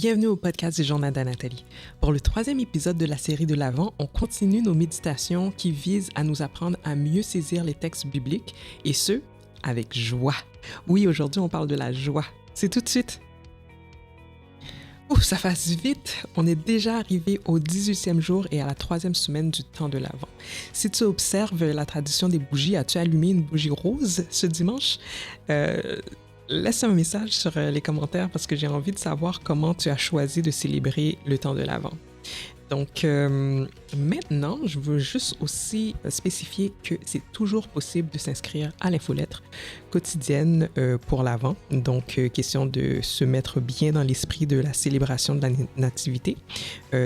Bienvenue au podcast du Journal d'Anathalie. Pour le 3e épisode de la série de l'Avent, on continue nos méditations qui visent à nous apprendre à mieux saisir les textes bibliques et ce, avec joie. Oui, aujourd'hui, on parle de la joie. C'est tout de suite. Ouf, ça passe vite! On est déjà arrivé au 18e jour et à la 3e semaine du temps de l'Avent. Si tu observes la tradition des bougies, as-tu allumé une bougie rose ce dimanche? Laisse un message sur les commentaires parce que j'ai envie de savoir comment tu as choisi de célébrer le temps de l'Avent. Donc maintenant, je veux juste aussi spécifier que c'est toujours possible de s'inscrire à l'infolettre quotidienne pour l'Avent. Donc, question de se mettre bien dans l'esprit de la célébration de la nativité.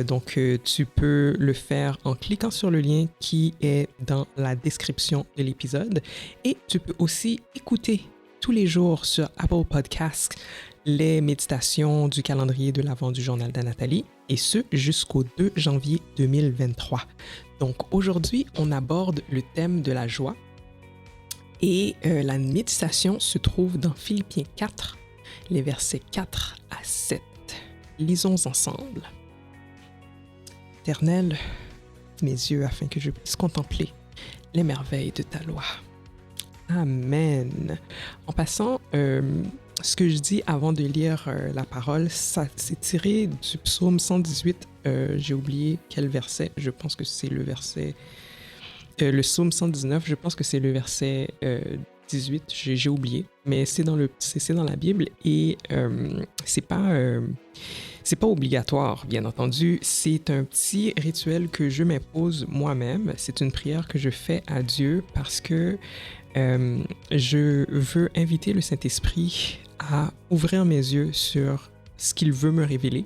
Donc, tu peux le faire en cliquant sur le lien qui est dans la description de l'épisode. Et tu peux aussi écouter tous les jours sur Apple Podcasts les méditations du calendrier de l'Avent du Journal d'Anathalie, et ce jusqu'au 2 janvier 2023. Donc aujourd'hui, on aborde le thème de la joie et la méditation se trouve dans Philippiens 4, les versets 4 à 7. Lisons ensemble. Éternel, mes yeux afin que je puisse contempler les merveilles de ta loi. Amen. En passant, ce que je dis avant de lire la parole, ça c'est tiré du psaume 118. J'ai oublié quel verset. Je pense que c'est le verset... le psaume 119, je pense que c'est le verset 18. J'ai oublié. Mais c'est dans la Bible et c'est pas obligatoire, bien entendu. C'est un petit rituel que je m'impose moi-même. C'est une prière que je fais à Dieu parce que je veux inviter le Saint-Esprit à ouvrir mes yeux sur ce qu'il veut me révéler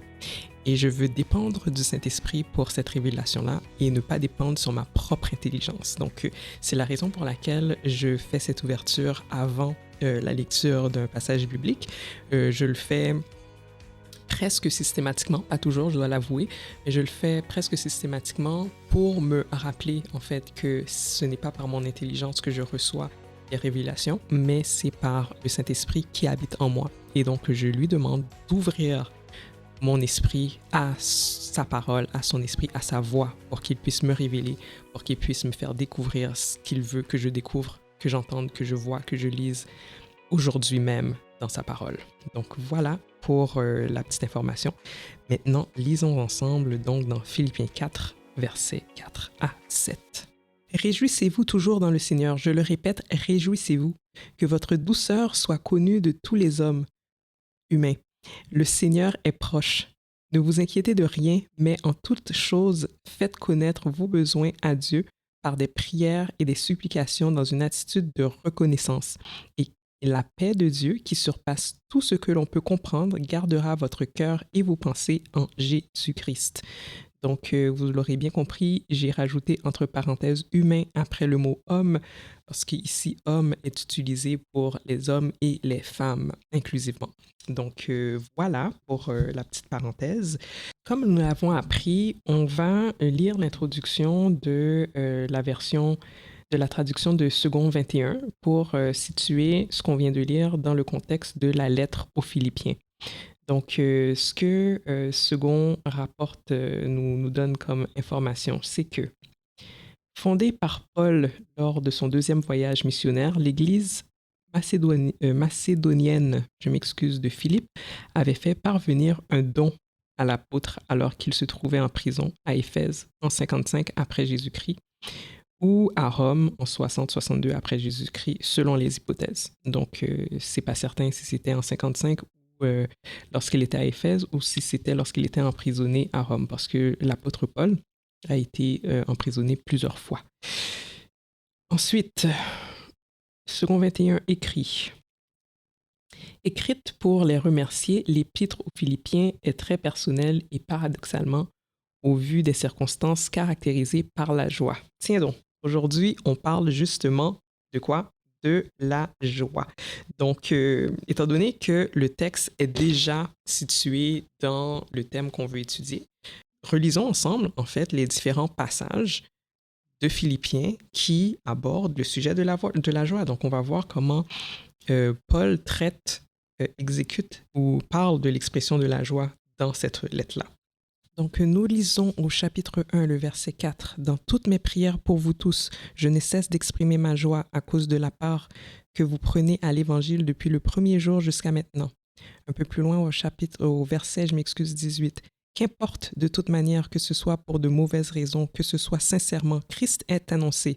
et je veux dépendre du Saint-Esprit pour cette révélation-là et ne pas dépendre sur ma propre intelligence. Donc, c'est la raison pour laquelle je fais cette ouverture avant la lecture d'un passage biblique. Je le fais presque systématiquement, pas toujours, je dois l'avouer, mais je le fais presque systématiquement pour me rappeler en fait que ce n'est pas par mon intelligence que je reçois les révélations, mais c'est par le Saint-Esprit qui habite en moi. Et donc, je lui demande d'ouvrir mon esprit à sa parole, à son esprit, à sa voix, pour qu'il puisse me révéler, pour qu'il puisse me faire découvrir ce qu'il veut que je découvre, que j'entende, que je vois, que je lise aujourd'hui même dans sa parole. Donc voilà pour la petite information. Maintenant, lisons ensemble donc dans Philippiens 4, versets 4 à 7. Réjouissez-vous toujours dans le Seigneur. Je le répète, réjouissez-vous. Que votre douceur soit connue de tous les hommes humains. Le Seigneur est proche. Ne vous inquiétez de rien, mais en toute chose, faites connaître vos besoins à Dieu par des prières et des supplications dans une attitude de reconnaissance. Et la paix de Dieu, qui surpasse tout ce que l'on peut comprendre, gardera votre cœur et vos pensées en Jésus-Christ. Donc, vous l'aurez bien compris, j'ai rajouté entre parenthèses « humain » après le mot « homme » parce qu'ici « homme » est utilisé pour les hommes et les femmes inclusivement. Donc, voilà pour la petite parenthèse. Comme nous l'avons appris, on va lire l'introduction de la version de la traduction de Second 21 pour situer ce qu'on vient de lire dans le contexte de la lettre aux Philippiens. Donc, ce que Second rapporte, nous donne comme information, c'est que, fondée par Paul lors de son 2e voyage missionnaire, l'Église macédonienne, je m'excuse, de Philippe, avait fait parvenir un don à l'apôtre alors qu'il se trouvait en prison à Éphèse en 55 après Jésus-Christ ou à Rome en 60-62 après Jésus-Christ, selon les hypothèses. Donc, c'est pas certain si c'était en 55 lorsqu'il était à Éphèse ou si c'était lorsqu'il était emprisonné à Rome, parce que l'apôtre Paul a été emprisonné plusieurs fois. Ensuite, Second 21 écrit. Écrite pour les remercier, l'épître aux Philippiens est très personnelle et paradoxalement, au vu des circonstances caractérisées par la joie. Tiens donc, aujourd'hui, on parle justement de quoi? De la joie. Donc, étant donné que le texte est déjà situé dans le thème qu'on veut étudier, relisons ensemble, en fait, les différents passages de Philippiens qui abordent le sujet de la joie. Donc, on va voir comment Paul exécute ou parle de l'expression de la joie dans cette lettre-là. Donc, nous lisons au chapitre 1, le verset 4. « Dans toutes mes prières pour vous tous, je ne cesse d'exprimer ma joie à cause de la part que vous prenez à l'Évangile depuis le premier jour jusqu'à maintenant. » Un peu plus loin au verset, 18. « Qu'importe de toute manière que ce soit pour de mauvaises raisons, que ce soit sincèrement, Christ est annoncé.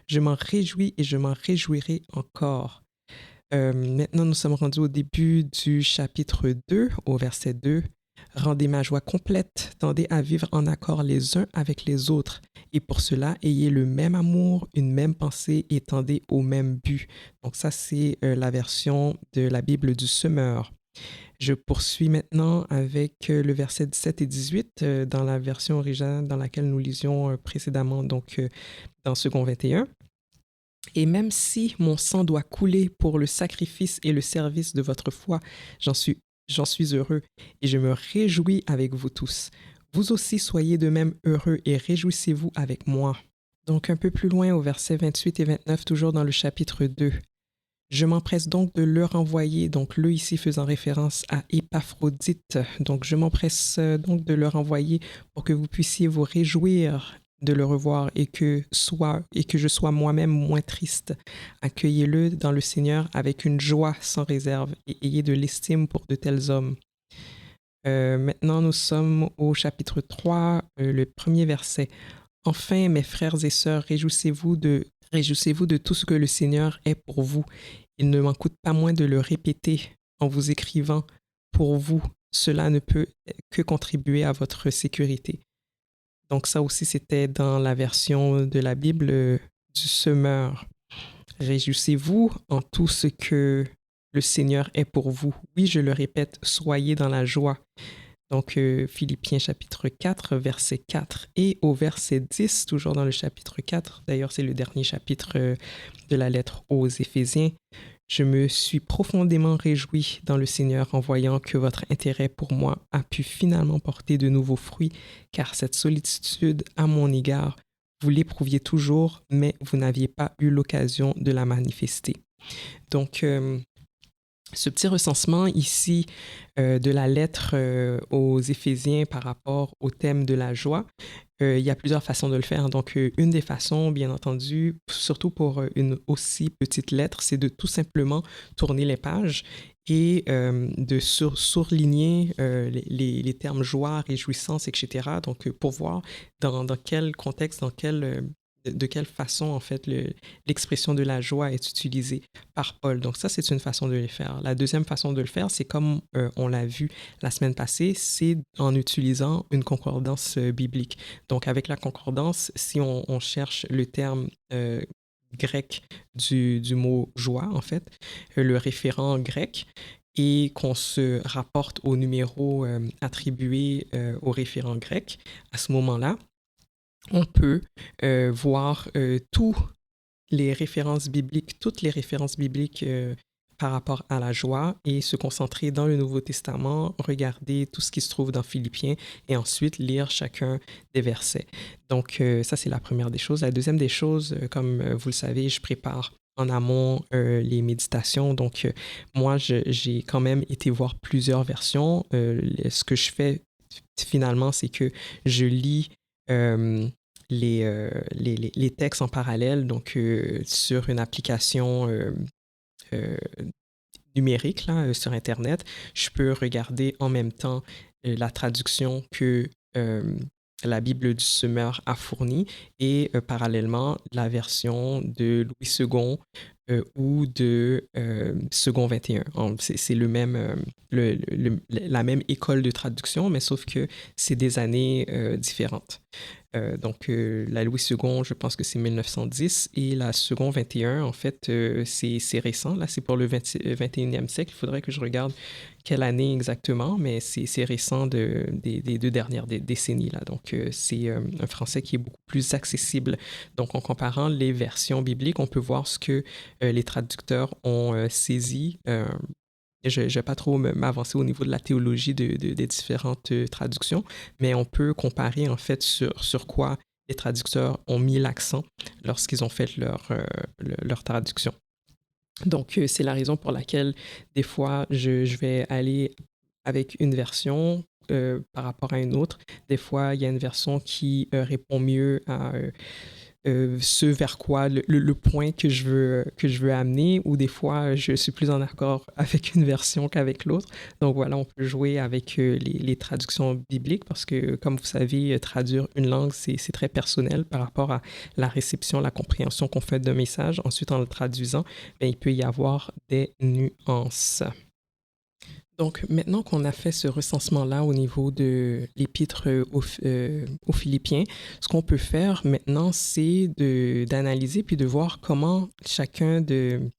Je m'en réjouis et je m'en réjouirai encore. » Maintenant, nous sommes rendus au début du chapitre 2, au verset 2. « Rendez ma joie complète, tendez à vivre en accord les uns avec les autres. Et pour cela, ayez le même amour, une même pensée et tendez au même but. » Donc ça, c'est la version de la Bible du Semeur. Je poursuis maintenant avec le verset 17 et 18 dans la version originale dans laquelle nous lisions précédemment, donc dans Second 21. « Et même si mon sang doit couler pour le sacrifice et le service de votre foi, j'en suis heureux et je me réjouis avec vous tous. Vous aussi soyez de même heureux et réjouissez-vous avec moi. » Donc un peu plus loin au verset 28 et 29, toujours dans le chapitre 2. « Je m'empresse donc de leur envoyer, donc le ici faisant référence à Épaphrodite, donc je m'empresse donc de leur envoyer pour que vous puissiez vous réjouir de le revoir et que je sois moi-même moins triste. Accueillez-le dans le Seigneur avec une joie sans réserve et ayez de l'estime pour de tels hommes. » Maintenant, nous sommes au chapitre 3, le premier verset. « Enfin, mes frères et sœurs, réjouissez-vous de tout ce que le Seigneur est pour vous. Il ne m'en coûte pas moins de le répéter en vous écrivant pour vous. Cela ne peut que contribuer à votre sécurité. » Donc ça aussi, c'était dans la version de la Bible du Semeur. « Réjouissez-vous en tout ce que le Seigneur est pour vous. Oui, je le répète, soyez dans la joie. » Donc, Philippiens chapitre 4, verset 4. Et au verset 10, toujours dans le chapitre 4, d'ailleurs, c'est le dernier chapitre de la lettre aux Éphésiens. « Je me suis profondément réjoui dans le Seigneur en voyant que votre intérêt pour moi a pu finalement porter de nouveaux fruits, car cette sollicitude à mon égard, vous l'éprouviez toujours, mais vous n'aviez pas eu l'occasion de la manifester. » Donc, ce petit recensement ici de la lettre aux Éphésiens par rapport au thème de la joie, il y a plusieurs façons de le faire. Donc, une des façons, bien entendu, surtout pour une aussi petite lettre, c'est de tout simplement tourner les pages et de surligner les termes joie, réjouissance, etc. Donc, pour voir dans quel contexte, de quelle façon, en fait, l'expression de la joie est utilisée par Paul. Donc ça, c'est une façon de le faire. La deuxième façon de le faire, c'est comme on l'a vu la semaine passée, c'est en utilisant une concordance biblique. Donc avec la concordance, si on cherche le terme grec du mot joie, en fait, le référent grec, et qu'on se rapporte au numéro attribué au référent grec, à ce moment-là, on peut voir toutes les références bibliques par rapport à la joie et se concentrer dans le Nouveau Testament, regarder tout ce qui se trouve dans Philippiens et ensuite lire chacun des versets. Donc, ça, c'est la première des choses. La deuxième des choses, comme vous le savez, je prépare en amont les méditations. Donc, moi, j'ai quand même été voir plusieurs versions. Ce que je fais finalement, c'est que je lis les textes en parallèle, donc sur une application numérique là, sur Internet. Je peux regarder en même temps la traduction que la Bible du Semeur a fournie et parallèlement la version de Louis II ou de Second 21. C'est le même, la même école de traduction, mais sauf que c'est des années différentes. Donc, la Louis II, je pense que c'est 1910 et la Second 21, en fait, c'est récent. Là, c'est pour le 21e siècle. Il faudrait que je regarde quelle année exactement, mais c'est récent des 2 dernières décennies. Là. Donc, c'est un français qui est beaucoup plus accessible. Donc, en comparant les versions bibliques, on peut voir ce que les traducteurs ont saisi. Je ne vais pas trop m'avancer au niveau de la théologie des différentes traductions, mais on peut comparer en fait sur quoi les traducteurs ont mis l'accent lorsqu'ils ont fait leur traduction. Donc, c'est la raison pour laquelle des fois, je vais aller avec une version par rapport à une autre. Des fois, il y a une version qui répond mieux à ce vers quoi, le point que je veux amener, ou des fois, je suis plus en accord avec une version qu'avec l'autre. Donc voilà, on peut jouer avec les traductions bibliques parce que, comme vous savez, traduire une langue, c'est très personnel par rapport à la réception, la compréhension qu'on fait d'un message. Ensuite, en le traduisant, bien, il peut y avoir des nuances. Donc, maintenant qu'on a fait ce recensement-là au niveau de l'épître aux Philippiens, ce qu'on peut faire maintenant, c'est d'analyser puis de voir comment chacune de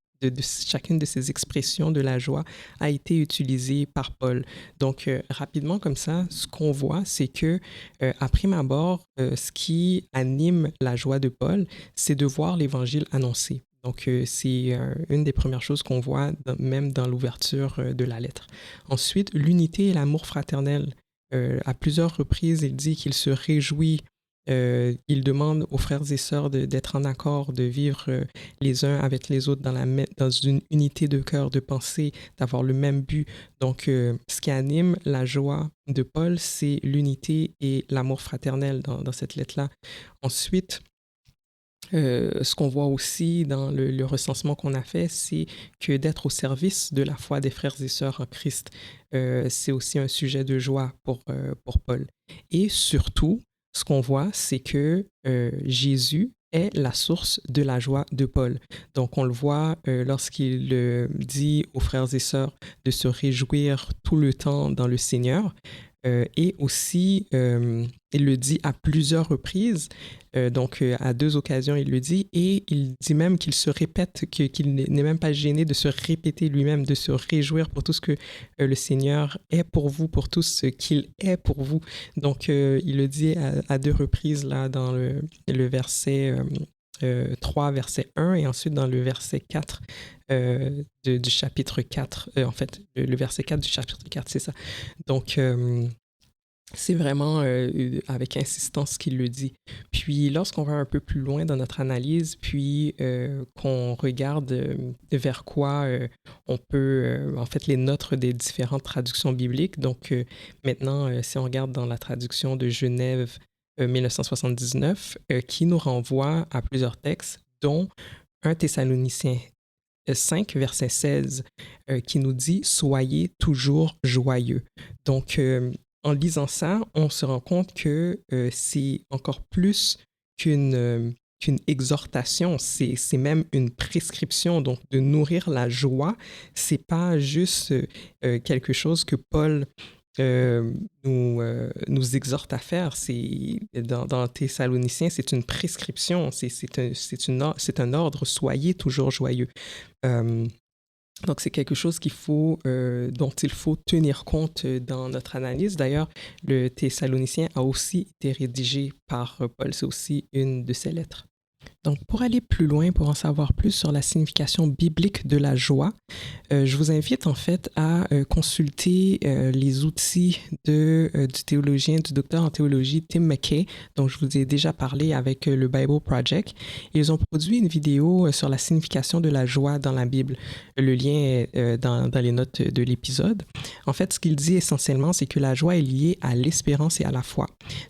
ces expressions de la joie a été utilisée par Paul. Donc, rapidement comme ça, ce qu'on voit, c'est que, à prime abord, ce qui anime la joie de Paul, c'est de voir l'Évangile annoncé. Donc, c'est une des premières choses qu'on voit même dans l'ouverture de la lettre. Ensuite, l'unité et l'amour fraternel. À plusieurs reprises, il dit qu'il se réjouit, il demande aux frères et sœurs d'être en accord, de vivre les uns avec les autres dans une unité de cœur, de pensée, d'avoir le même but. Donc, ce qui anime la joie de Paul, c'est l'unité et l'amour fraternel dans cette lettre-là. Ensuite, ce qu'on voit aussi dans le recensement qu'on a fait, c'est que d'être au service de la foi des frères et sœurs en Christ, c'est aussi un sujet de joie pour Paul. Et surtout, ce qu'on voit, c'est que Jésus est la source de la joie de Paul. Donc, on le voit lorsqu'il dit aux frères et sœurs de se réjouir tout le temps dans le Seigneur. Et aussi, il le dit à plusieurs reprises, donc à 2 occasions, il le dit, et il dit même qu'il se répète, qu'il n'est même pas gêné de se répéter lui-même, de se réjouir pour tout ce que le Seigneur est pour vous, pour tout ce qu'il est pour vous. Donc, il le dit à 2 reprises là dans le verset 3, verset 1, et ensuite dans le verset 4 du chapitre 4, en fait, le verset 4 du chapitre 4, c'est ça. Donc, c'est vraiment avec insistance qu'il le dit. Puis, lorsqu'on va un peu plus loin dans notre analyse, puis qu'on regarde vers quoi on peut, en fait, les notes des différentes traductions bibliques. Donc, maintenant, si on regarde dans la traduction de Genève 1979, qui nous renvoie à plusieurs textes, dont 1 Thessaloniciens 5, verset 16, qui nous dit « Soyez toujours joyeux ». Donc, en lisant ça, on se rend compte que c'est encore plus qu'une exhortation, c'est même une prescription. Donc, de nourrir la joie, c'est pas juste quelque chose que Paul nous exhorte à faire. Dans Thessaloniciens, c'est une prescription, c'est un ordre, soyez toujours joyeux. Donc, c'est quelque chose dont il faut tenir compte dans notre analyse. D'ailleurs, le Thessalonicien a aussi été rédigé par Paul. C'est aussi une de ses lettres. Donc, pour aller plus loin, pour en savoir plus sur la signification biblique de la joie, je vous invite en fait à consulter les outils du théologien, du docteur en théologie Tim McKay, dont je vous ai déjà parlé avec le Bible Project. Ils ont produit une vidéo sur la signification de la joie dans la Bible. Le lien est dans les notes de l'épisode. En fait, ce qu'il dit essentiellement, c'est que la joie est liée à l'espérance et à la foi.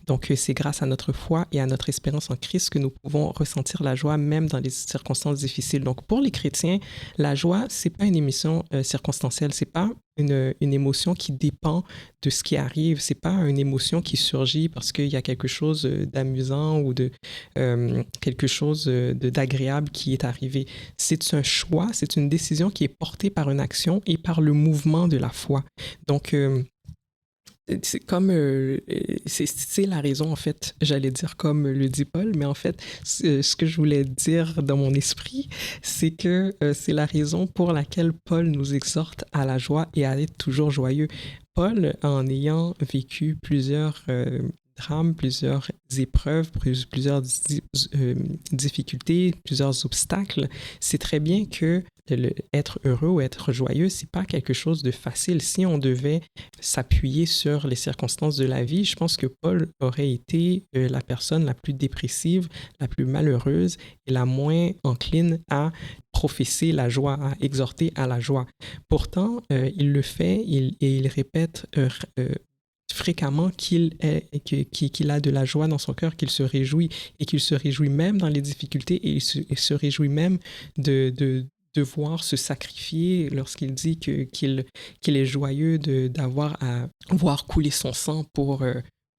Donc, c'est grâce à notre foi et à notre espérance en Christ que nous pouvons ressentir la joie même dans les circonstances difficiles. Donc, pour les chrétiens, la joie, c'est pas une émotion circonstancielle, c'est pas une émotion qui dépend de ce qui arrive, c'est pas une émotion qui surgit parce qu'il y a quelque chose d'amusant ou de quelque chose d'agréable qui est arrivé. C'est un choix, c'est une décision qui est portée par une action et par le mouvement de la foi. Donc, c'est comme c'est la raison en fait, j'allais dire comme le dit Paul, mais en fait ce que je voulais dire dans mon esprit, c'est que c'est la raison pour laquelle Paul nous exhorte à la joie et à être toujours joyeux. Paul, en ayant vécu plusieurs drames, plusieurs épreuves, plusieurs difficultés, plusieurs obstacles, c'est très bien que être heureux ou être joyeux, c'est pas quelque chose de facile. Si on devait s'appuyer sur les circonstances de la vie, je pense que Paul aurait été la personne la plus dépressive, la plus malheureuse et la moins encline à professer la joie, à exhorter à la joie. Pourtant, il le fait et il répète fréquemment qu'il a de la joie dans son cœur, qu'il se réjouit et qu'il se réjouit même dans les difficultés et il se réjouit même de devoir se sacrifier lorsqu'il dit qu'il est joyeux d'avoir à voir couler son sang pour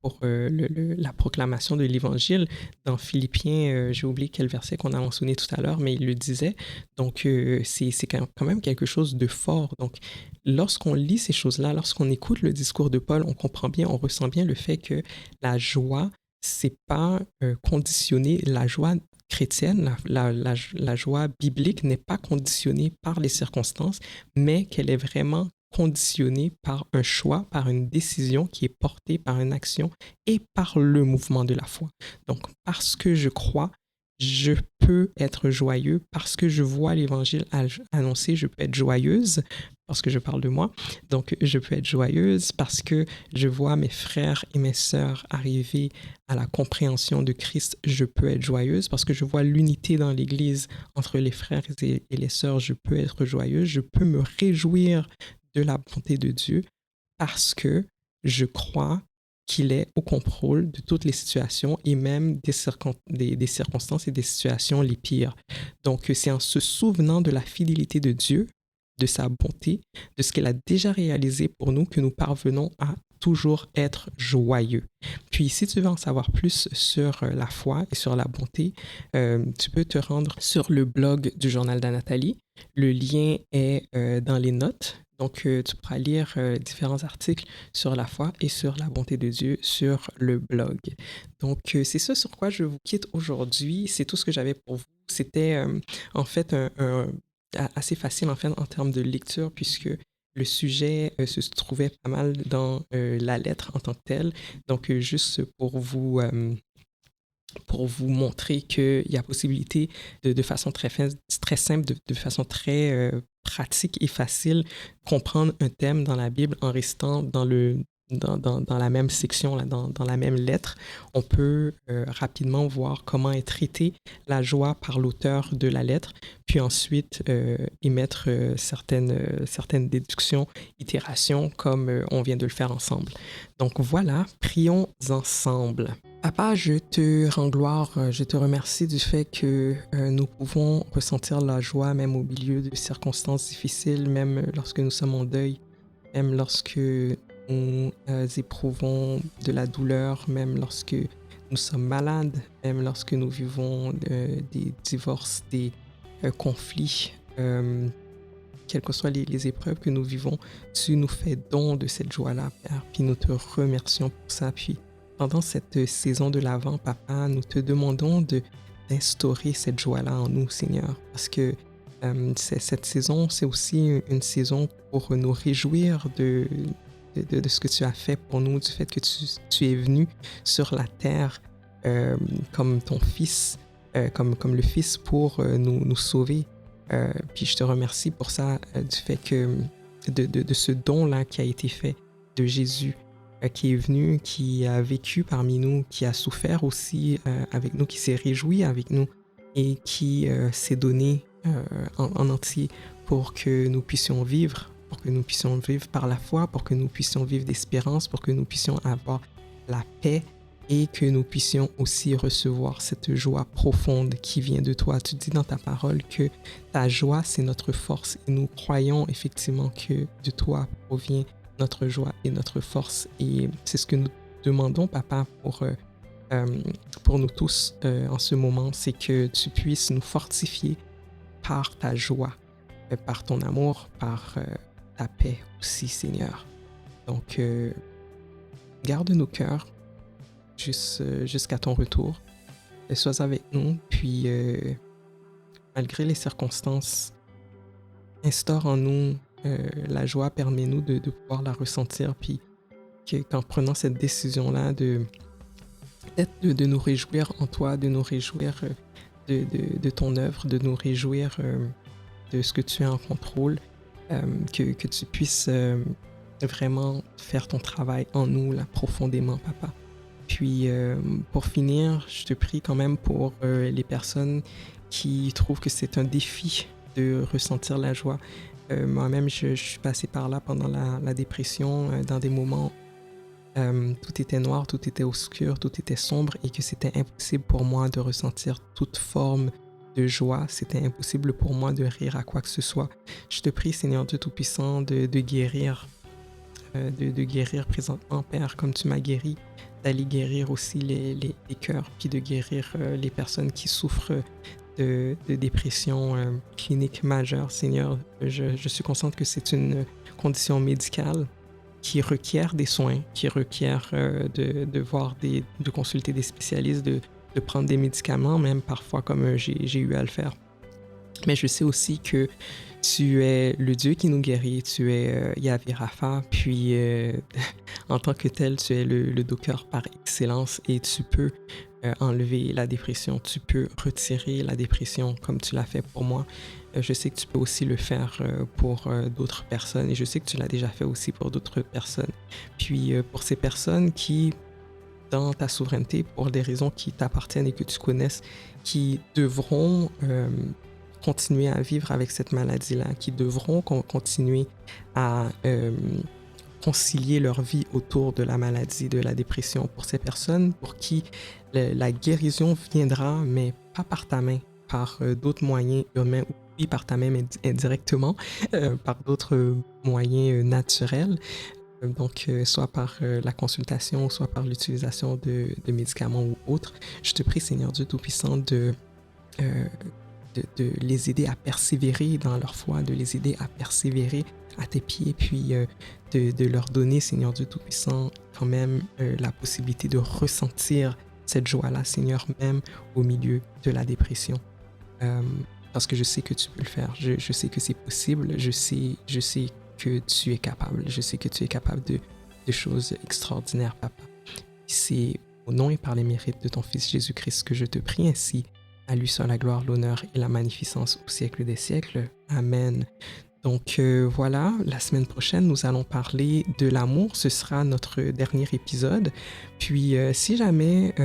la proclamation de l'Évangile. Dans Philippiens, j'ai oublié quel verset qu'on a mentionné tout à l'heure, mais il le disait. Donc, c'est quand même quelque chose de fort. Donc, lorsqu'on lit ces choses-là, lorsqu'on écoute le discours de Paul, on comprend bien, on ressent bien le fait que la joie, c'est pas conditionné, la joie chrétienne, la joie biblique n'est pas conditionnée par les circonstances, mais qu'elle est vraiment conditionnée par un choix, par une décision qui est portée par une action et par le mouvement de la foi. Donc, parce que je crois, je peux être joyeux. Parce que je vois l'Évangile annoncé, je peux être joyeuse, parce que je parle de moi. Donc, je peux être joyeuse parce que je vois mes frères et mes sœurs arriver à la compréhension de Christ, je peux être joyeuse. Parce que je vois l'unité dans l'Église entre les frères et les sœurs, je peux être joyeuse. Je peux me réjouir de la bonté de Dieu parce que je crois qu'il est au contrôle de toutes les situations et même des circonstances et des situations les pires. Donc, c'est en se souvenant de la fidélité de Dieu, de sa bonté, de ce qu'elle a déjà réalisé pour nous que nous parvenons à toujours être joyeux. Puis, si tu veux en savoir plus sur la foi et sur la bonté, tu peux te rendre sur le blog du Journal d'Anathalie. Le lien est dans les notes. Donc, tu pourras lire différents articles sur la foi et sur la bonté de Dieu sur le blog. Donc, c'est ça sur quoi je vous quitte aujourd'hui. C'est tout ce que j'avais pour vous. C'était en fait assez facile en fait en termes de lecture puisque le sujet se trouvait pas mal dans la lettre en tant que telle. Donc, juste pour vous montrer qu'il y a possibilité de façon très simple, de façon très pratique et facile, comprendre un thème dans la Bible en restant dans la même section, là, dans la même lettre. On peut rapidement voir comment est traitée la joie par l'auteur de la lettre, puis ensuite émettre certaines déductions, itérations, comme on vient de le faire ensemble. Donc voilà, prions ensemble. Papa, je te rends gloire, je te remercie du fait que nous pouvons ressentir la joie même au milieu de circonstances difficiles, même lorsque nous sommes en deuil, même lorsque nous éprouvons de la douleur, même lorsque nous sommes malades, même lorsque nous vivons des divorces, des conflits, quelles que soient les épreuves que nous vivons, tu nous fais don de cette joie-là, Père, puis nous te remercions pour ça, puis pendant cette saison de l'Avent, Papa, nous te demandons d'instaurer cette joie-là en nous, Seigneur, parce que cette saison, c'est aussi une saison pour nous réjouir de ce que tu as fait pour nous, du fait que tu es venu sur la terre comme ton Fils, comme le Fils pour nous sauver. Puis je te remercie pour ça, du fait que de ce don-là qui a été fait de Jésus, qui est venu, qui a vécu parmi nous, qui a souffert aussi avec nous, qui s'est réjoui avec nous et qui s'est donné en entier pour que nous puissions vivre, par la foi, pour que nous puissions vivre d'espérance, pour que nous puissions avoir la paix et que nous puissions aussi recevoir cette joie profonde qui vient de toi. Tu dis dans ta parole que ta joie, c'est notre force et nous croyons effectivement que de toi provient notre joie et notre force. Et c'est ce que nous demandons, Papa, pour nous tous en ce moment, c'est que tu puisses nous fortifier par ta joie, par ton amour, par ta paix aussi, Seigneur. Donc, garde nos cœurs jusqu'à ton retour. Sois avec nous, puis malgré les circonstances, instaure en nous la joie, permet-nous de pouvoir la ressentir, puis qu'en prenant cette décision-là de peut-être de nous réjouir en toi, de nous réjouir de ton œuvre, de nous réjouir de ce que tu as en contrôle, que tu puisses vraiment faire ton travail en nous, là, profondément, papa. Puis, pour finir, je te prie quand même pour les personnes qui trouvent que c'est un défi de ressentir la joie. Moi-même, je suis passée par là pendant la dépression, dans des moments tout était noir, tout était obscur, tout était sombre et que c'était impossible pour moi de ressentir toute forme de joie. C'était impossible pour moi de rire à quoi que ce soit. Je te prie, Seigneur Dieu Tout-Puissant, de guérir, de guérir présentement, Père, comme tu m'as guéri, d'aller guérir aussi les cœurs, puis de guérir les personnes qui souffrent de dépression clinique majeure. Seigneur, je suis consciente que c'est une condition médicale qui requiert des soins, qui requiert de voir de consulter des spécialistes, de prendre des médicaments, même parfois comme j'ai eu à le faire. Mais je sais aussi que tu es le Dieu qui nous guérit, tu es Yahvé Rapha, puis en tant que tel, tu es le docker par excellence et tu peux enlever la dépression, tu peux retirer la dépression comme tu l'as fait pour moi. Je sais que tu peux aussi le faire pour d'autres personnes et je sais que tu l'as déjà fait aussi pour d'autres personnes. Puis pour ces personnes qui, dans ta souveraineté, pour des raisons qui t'appartiennent et que tu connaisses, qui devront continuer à vivre avec cette maladie-là, qui devront continuer à concilier leur vie autour de la maladie, de la dépression. Pour ces personnes pour qui la guérison viendra, mais pas par ta main, par d'autres moyens humains, ou oui, par ta main, mais indirectement, par d'autres moyens naturels. Donc, soit par la consultation, soit par l'utilisation de médicaments ou autres. Je te prie, Seigneur Dieu Tout-Puissant, de les aider à persévérer dans leur foi, de les aider à persévérer à tes pieds, puis de leur donner, Seigneur Dieu Tout-Puissant, quand même la possibilité de ressentir cette joie-là, Seigneur, même au milieu de la dépression. Parce que je sais que tu peux le faire, je sais que c'est possible, je sais que tu es capable, je sais que tu es capable de choses extraordinaires, Papa. C'est au nom et par les mérites de ton Fils Jésus-Christ que je te prie ainsi. À lui soit la gloire, l'honneur et la magnificence au siècle des siècles. Amen. Donc voilà, la semaine prochaine, nous allons parler de l'amour. Ce sera notre dernier épisode. Puis si jamais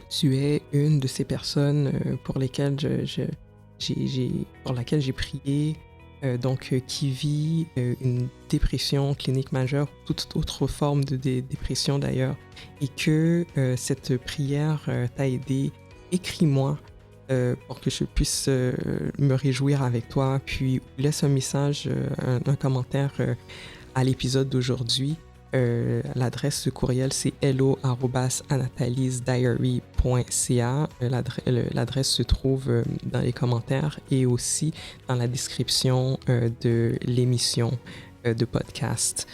tu es une de ces personnes pour lesquelles j'ai prié, qui vit une dépression clinique majeure, toute autre forme de dépression d'ailleurs, et que cette prière t'a aidé, écris-moi pour que je puisse me réjouir avec toi, puis laisse un message, un commentaire à l'épisode d'aujourd'hui. L'adresse de courriel, c'est hello@anathalysediary.ca. L'adresse se trouve dans les commentaires et aussi dans la description de l'émission de podcast.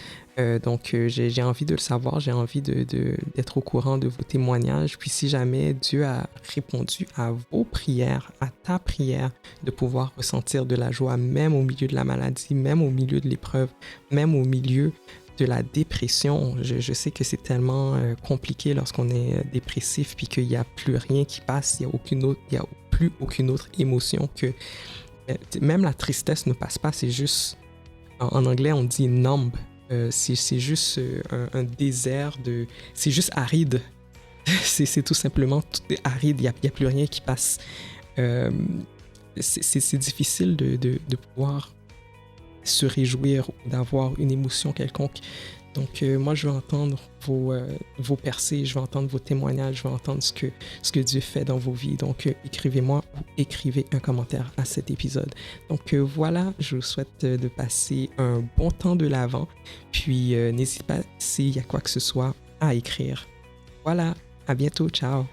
Donc, j'ai envie de le savoir, j'ai envie d'être au courant de vos témoignages. Puis si jamais Dieu a répondu à vos prières, à ta prière, de pouvoir ressentir de la joie, même au milieu de la maladie, même au milieu de l'épreuve, même au milieu de la dépression. Je sais que c'est tellement compliqué lorsqu'on est dépressif puis qu'il n'y a plus rien qui passe, il n'y a plus aucune autre émotion que... même la tristesse ne passe pas, c'est juste... En anglais, on dit « numb ». C'est juste un désert de... C'est juste aride. c'est tout simplement tout est aride, il n'y a plus rien qui passe. C'est difficile de pouvoir se réjouir ou d'avoir une émotion quelconque. Donc moi, je veux entendre vos percées, je veux entendre vos témoignages, je veux entendre ce que Dieu fait dans vos vies. Donc écrivez-moi ou écrivez un commentaire à cet épisode. Donc voilà, je vous souhaite de passer un bon temps de l'Avent. Puis n'hésitez pas s'il y a quoi que ce soit à écrire. Voilà, à bientôt, ciao!